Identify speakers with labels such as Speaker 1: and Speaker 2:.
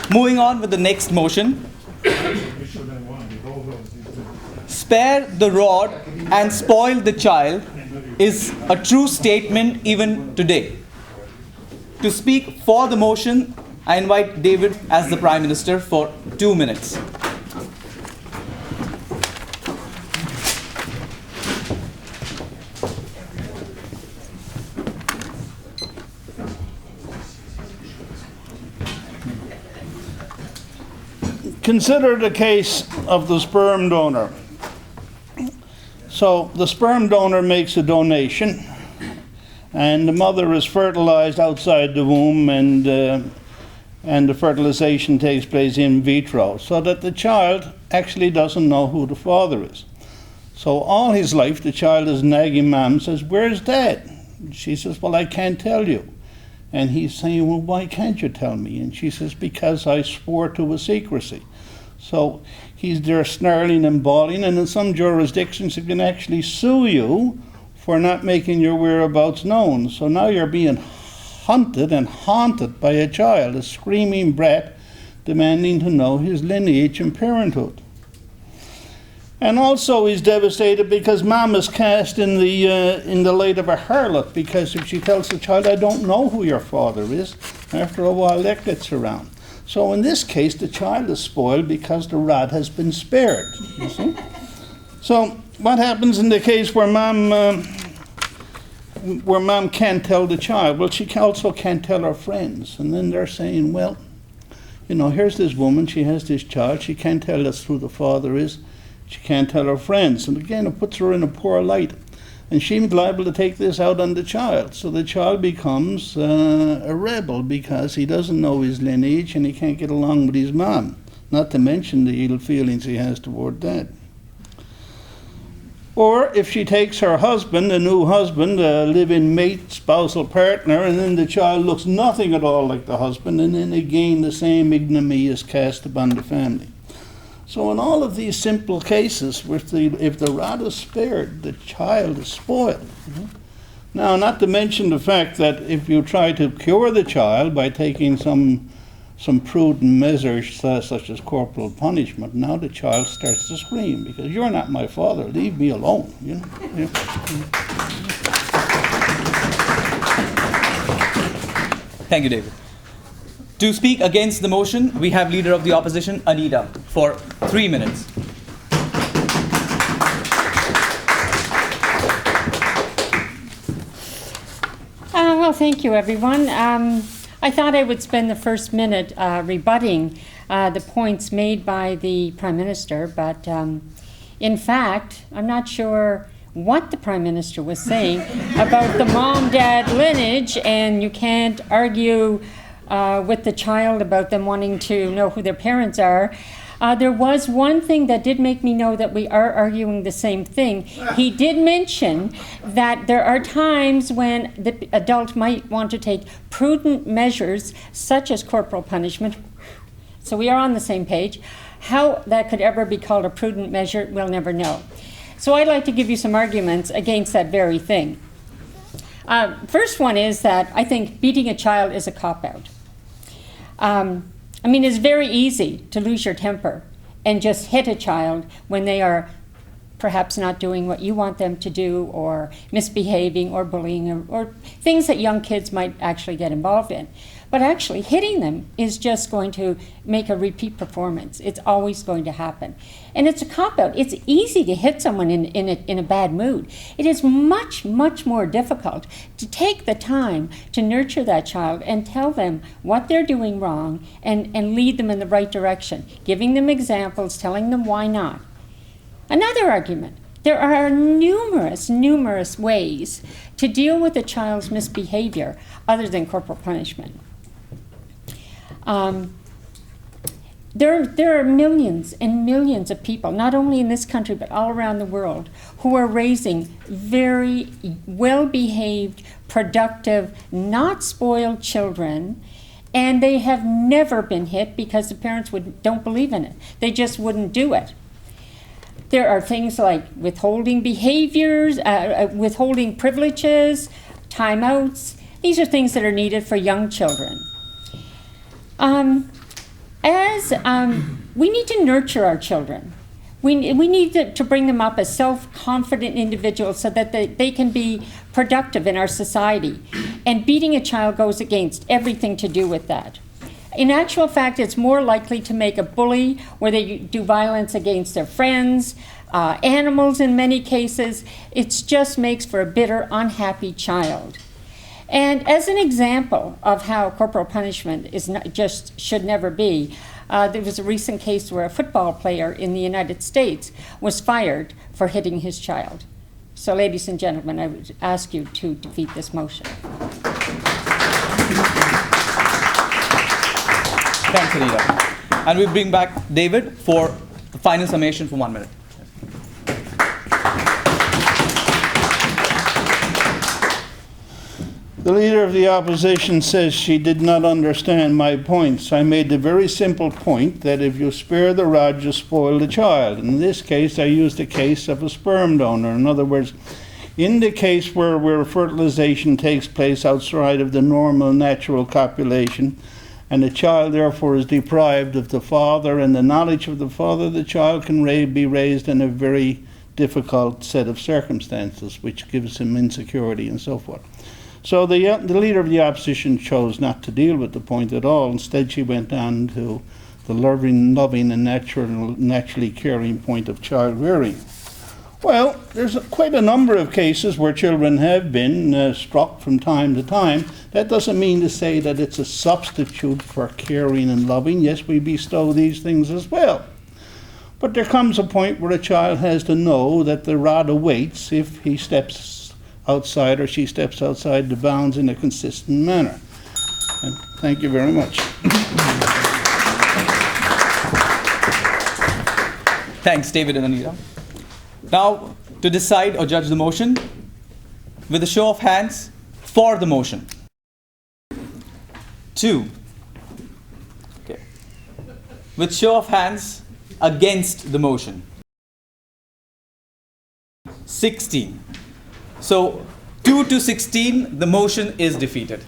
Speaker 1: Moving on with the next motion. Spare the rod and spoil the child is a true statement even today. To speak for the motion, I invite David as the Prime Minister for 2 minutes.
Speaker 2: Consider the case of the sperm donor. So the sperm donor makes a donation, and the mother is fertilized outside the womb, and the fertilization takes place in vitro, so that the child actually doesn't know who the father is. So all his life the child is nagging mom, says, "Where's Dad?" She says, "Well, I can't tell you." And he's saying, "Well, why can't you tell me?" And she says, "Because I swore to a secrecy." So he's there snarling and bawling, and in some jurisdictions he can actually sue you for not making your whereabouts known. So now you're being hunted and haunted by a child, a screaming brat, demanding to know his lineage and parenthood. And also he's devastated because mom is cast in the light of a harlot, because if she tells the child, "I don't know who your father is," after a while that gets around. So in this case, the child is spoiled because the rod has been spared, you see. So what happens in the case where mom can't tell the child? Well, she also can't tell her friends. And then they're saying, well, here's this woman, she has this child, she can't tell us who the father is, she can't tell her friends. And again, it puts her in a poor light. And she's liable to take this out on the child. So the child becomes a rebel because he doesn't know his lineage and he can't get along with his mom, not to mention the ill feelings he has toward Dad. Or if she takes her husband, a new husband, a live-in mate, spousal partner, and then the child looks nothing at all like the husband, and then again the same ignominy is cast upon the family. So in all of these simple cases, if the rod is spared, the child is spoiled. Now, not to mention the fact that if you try to cure the child by taking some prudent measures such as corporal punishment, now the child starts to scream because "You're not my father, leave me alone."
Speaker 1: Thank you, David. To speak against the motion, we have Leader of the Opposition, Anita, for 3 minutes.
Speaker 3: Well, thank you, everyone. I thought I would spend the first minute rebutting the points made by the Prime Minister, but in fact, I'm not sure what the Prime Minister was saying about the mom-dad lineage, and you can't argue with the child about them wanting to know who their parents are. There was one thing that did make me know that we are arguing the same thing. He did mention that there are times when the adult might want to take prudent measures, such as corporal punishment. So we are on the same page. How that could ever be called a prudent measure, we'll never know. So I'd like to give you some arguments against that very thing. First one is that I think beating a child is a cop-out. It's very easy to lose your temper and just hit a child when they are perhaps not doing what you want them to do, or misbehaving, or bullying, or things that young kids might actually get involved in. But actually hitting them is just going to make a repeat performance. It's always going to happen. And it's a cop-out. It's easy to hit someone in a bad mood. It is much, much more difficult to take the time to nurture that child and tell them what they're doing wrong and lead them in the right direction, giving them examples, telling them why not. Another argument. There are numerous ways to deal with a child's misbehavior other than corporal punishment. There are millions and millions of people, not only in this country but all around the world, who are raising very well-behaved, productive, not spoiled children, and they have never been hit because the parents don't believe in it. They just wouldn't do it. There are things like withholding behaviors, withholding privileges, timeouts. These are things that are needed for young children. because we need to nurture our children. We need to bring them up as self-confident individuals so that they can be productive in our society. And beating a child goes against everything to do with that. In actual fact, it's more likely to make a bully where they do violence against their friends, animals in many cases. It just makes for a bitter, unhappy child. And as an example of how corporal punishment is should never be, there was a recent case where a football player in the United States was fired for hitting his child. So, ladies and gentlemen, I would ask you to defeat this motion.
Speaker 1: Thanks, Anita. And we bring back David for the final summation for 1 minute.
Speaker 2: The leader of the opposition says she did not understand my points. I made the very simple point that if you spare the rod, you spoil the child. In this case, I used the case of a sperm donor. In other words, in the case where fertilization takes place outside of the normal natural copulation, and the child therefore is deprived of the father and the knowledge of the father, the child can be raised in a very difficult set of circumstances, which gives him insecurity and so forth. So the leader of the opposition chose not to deal with the point at all. Instead, she went on to the loving and naturally caring point of child rearing. Well, there's quite a number of cases where children have been struck from time to time. That doesn't mean to say that it's a substitute for caring and loving. Yes, we bestow these things as well. But there comes a point where a child has to know that the rod awaits if he steps outside or she steps outside the bounds in a consistent manner. And thank you very much.
Speaker 1: Thanks, David and Anita. Now, to decide or judge the motion, with a show of hands for the motion. 2. Okay. With show of hands against the motion. 16. So 2 to 16, the motion is defeated.